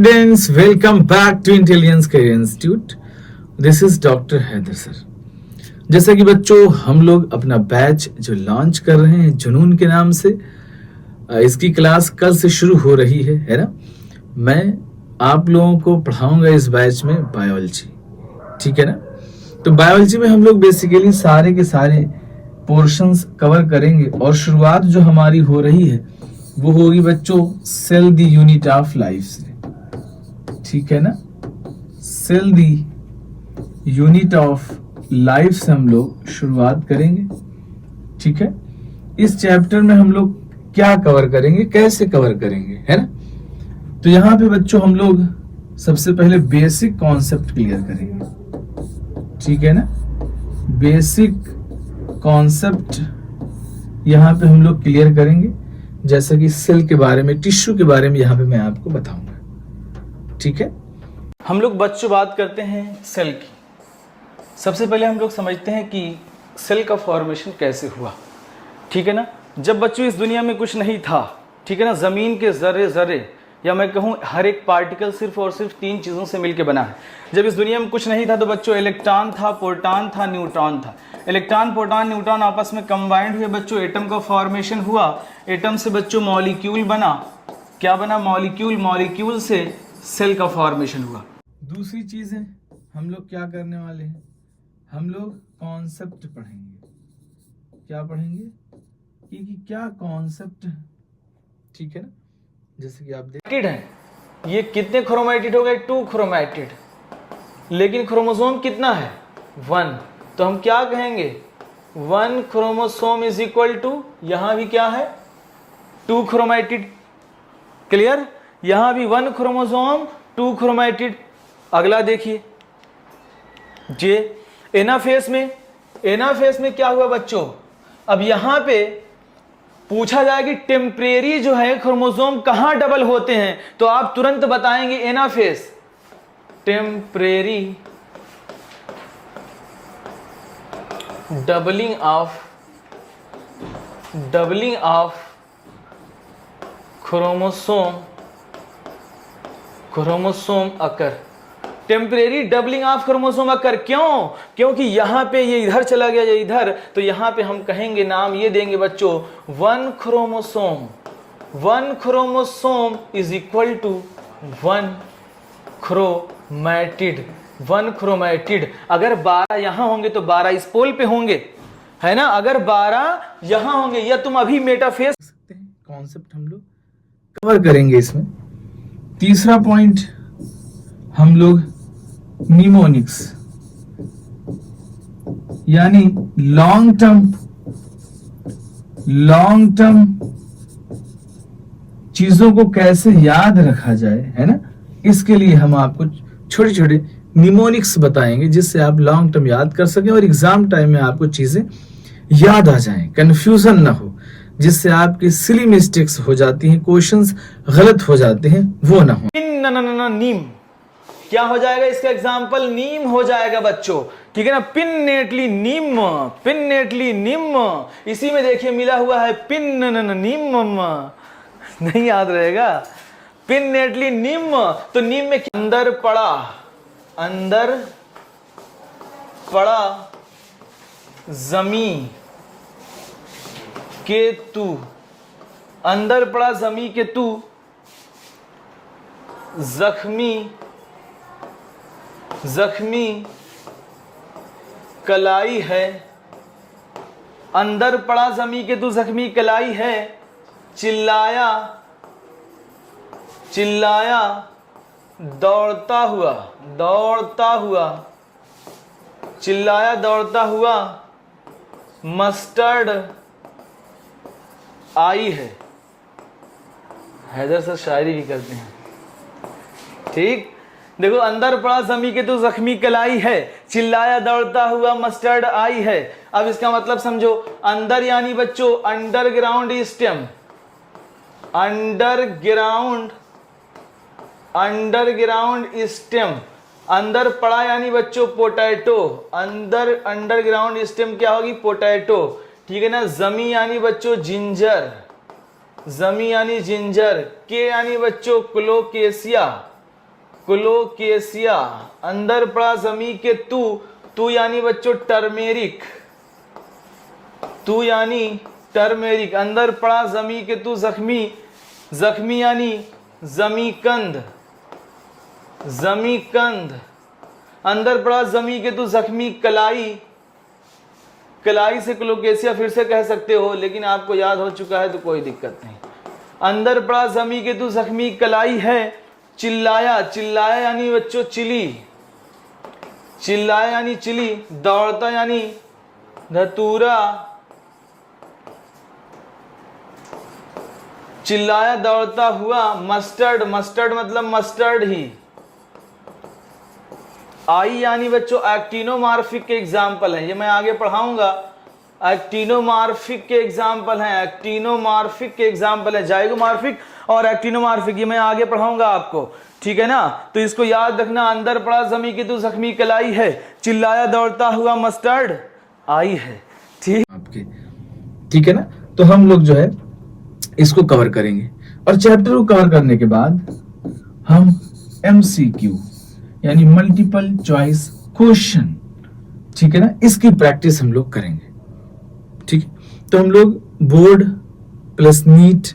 Students, welcome back to Intelligence Career Institute. This is Dr. Haider sir. जैसा कि बच्चों हम लोग अपना बैच जो लॉन्च कर रहे हैं जुनून के नाम से, इसकी क्लास कल से शुरू हो रही है ना. मैं आप लोगों को पढ़ाऊंगा इस बैच में बायोलॉजी, ठीक है ना. तो बायोलॉजी में हम लोग बेसिकली सारे के सारे पोर्शंस कवर करेंगे और शुरुआत जो हमारी हो रही है वो होगी बच्चों cell the unit of life से, ठीक है ना. Cell the unit of life से हम लोग शुरुआत करेंगे, ठीक है. इस चैप्टर में हम लोग क्या कवर करेंगे, कैसे कवर करेंगे, है ना. तो यहां पे बच्चों हम लोग सबसे पहले बेसिक कॉन्सेप्ट क्लियर करेंगे, ठीक है ना. बेसिक कॉन्सेप्ट यहां पे हम लोग क्लियर करेंगे, जैसा कि सेल के बारे में, टिश्यू के बारे में यहां पे मैं आपको बताऊंगा, ठीक है. हम लोग बच्चों बात करते हैं सेल की. सबसे पहले हम लोग समझते हैं कि सेल का फॉर्मेशन कैसे हुआ, ठीक है ना. जब बच्चों इस दुनिया में कुछ नहीं था, ठीक है ना, ज़मीन के ज़र्रे ज़र्रे या मैं कहूँ हर एक पार्टिकल सिर्फ और सिर्फ 3 चीज़ों से मिलकर बना है. जब इस दुनिया में कुछ नहीं था तो बच्चों इलेक्ट्रॉन था, प्रोटॉन था, न्यूट्रॉन था. इलेक्ट्रॉन, प्रोटॉन, न्यूट्रॉन आपस में कंबाइंड हुए बच्चों एटम का फॉर्मेशन हुआ. एटम से बच्चों मॉलिक्यूल बना. क्या बना? मॉलिक्यूल. मॉलिक्यूल से सेल का फॉर्मेशन हुआ. दूसरी चीज है, हम लोग क्या करने वाले हैं, हम लोग कॉन्सेप्ट पढ़ेंगे. क्या पढ़ेंगे कि क्या कॉन्सेप्ट, ठीक है ना. जैसे कि आप देख है, ये कितने क्रोमैटिड हो गए? 2 क्रोमैटिड. लेकिन क्रोमोसोम कितना है? 1. तो हम क्या कहेंगे? 1 क्रोमोसोम इज इक्वल टू, यहां भी क्या है? 2 क्रोमैटिड. क्लियर? यहां भी 1 क्रोमोसोम 2 क्रोमैटिड. अगला देखिए जे एनाफेस में. एनाफेस में क्या हुआ बच्चों? अब यहां पे पूछा जाए कि टेम्परेरी जो है क्रोमोसोम कहां डबल होते हैं, तो आप तुरंत बताएंगे anaphase. Temporary doubling of chromosome occur. Temporary doubling of chromosome occur. क्यों? क्योंकि यहां पे ये इधर चला गया, ये इधर, तो यहां पे हम कहेंगे, नाम ये देंगे बच्चों 1 chromosome. 1 chromosome is equal to 1 chromatid. 1 chromatid. अगर 12 यहां होंगे तो 12 इस पोल पे होंगे, है ना. अगर 12 यहां होंगे, या तुम अभी मेटाफेस सकते हैं. कॉन्सेप्ट हम लोग कवर करेंगे इसमें. तीसरा पॉइंट हम लोग निमोनिक्स यानी लॉन्ग टर्म चीजों को कैसे याद रखा जाए, है ना. इसके लिए हम आपको छोटे छोटे निमोनिक्स बताएंगे, जिससे आप लॉन्ग टर्म याद कर सकें और एग्जाम टाइम में आपको चीजें याद आ जाएं, कंफ्यूजन ना हो, जिससे आपकी सिली मिस्टेक्स हो जाती हैं, क्वेश्चंस गलत हो जाते हैं, वो ना हो. नीम क्या हो जाएगा? इसका एग्जाम्पल नीम हो जाएगा बच्चों, ठीक है ना. पिन्नेटली निम. इसी में देखिए मिला हुआ है निम. नहीं याद रहेगा? पिन्नेटली निम. तो निम में अंदर पड़ा जमी के तू. अंदर पड़ा जमी के तू. जख्मी कलाई है. अंदर पड़ा जमी के तू जख्मी कलाई है. चिल्लाया दौड़ता हुआ मस्टर्ड आई है. हैदर सर शायरी भी करते हैं, ठीक. देखो, अंदर पड़ा जमी के तो जख्मी कलाई है, चिल्लाया दौड़ता हुआ मस्टर्ड आई है. अब इसका मतलब समझो. अंदर यानी बच्चों अंडरग्राउंड स्टेम. Underground stem. अंदर पड़ा यानी बच्चों पोटैटो. अंडरग्राउंड स्टेम क्या होगी? पोटैटो, ठीक है ना. जमी यानी बच्चों जिंजर. जमी यानी जिंजर. के यानी बच्चों क्लोकेसिया. कोलोकेशिया, अंदर पड़ा जमी के तू यानी बच्चों टर्मेरिक, तू यानी टर्मेरिक, अंदर पड़ा जमी के तू जख्मी, जख्मी यानी जमीकंद, जमीकंद, अंदर पड़ा जमी के तू जख्मी कलाई, कलाई से कोलोकेशिया फिर से कह सकते हो, लेकिन आपको याद हो चुका है तो कोई दिक्कत नहीं। अंदर पड़ा जमी के तू जख्मी कलाई है। चिल्लाया, चिल्लाया यानी बच्चों चिली, चिल्लाया यानी चिली, दौड़ता यानी धतूरा, चिल्लाया दौड़ता हुआ। मस्टर्ड, मस्टर्ड मतलब मस्टर्ड ही। आई यानी बच्चों एक्टिनोमार्फिक के एग्जाम्पल हैं, ये मैं आगे पढ़ाऊंगा। एक्टिनोमार्फिक के एग्जाम्पल हैं, एक्टिनोमार्फिक के एग्जाम्पल है, जाइगोमार्फिक और एक्टिनोमार्फिक, ये मैं आगे पढ़ाऊंगा आपको, ठीक है ना। तो इसको याद रखना, अंदर पड़ा जमी की तो जख्मी कलाई है, चिल्लाया दौड़ता हुआ मस्टर्ड आई है, ठीक आपके, ठीक है ना। तो हम लोग जो है इसको कवर करेंगे और चैप्टर को कवर करने के बाद हम MCQ यानी मल्टीपल चॉइस क्वेश्चन, ठीक है ना, इसकी प्रैक्टिस हम लोग करेंगे, ठीक है। तो हम लोग बोर्ड प्लस नीट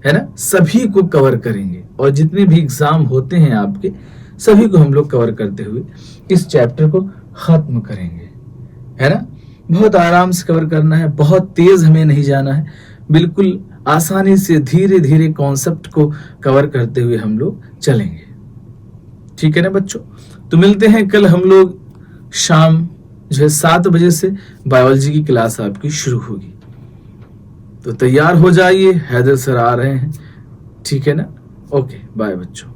है ना सभी को कवर करेंगे और जितने भी एग्जाम होते हैं आपके सभी को हम लोग कवर करते हुए इस चैप्टर को खत्म करेंगे, है ना। बहुत आराम से कवर करना है, बहुत तेज हमें नहीं जाना है, बिल्कुल आसानी से धीरे धीरे कॉन्सेप्ट को कवर करते हुए हम लोग चलेंगे, ठीक है ना बच्चों। तो मिलते हैं कल हम लोग शाम जो है 7 बजे से बायोलॉजी की क्लास आपकी शुरू होगी, तो तैयार हो जाइए, हैदर सर आ रहे हैं, ठीक है ना। ओके बाय बच्चों।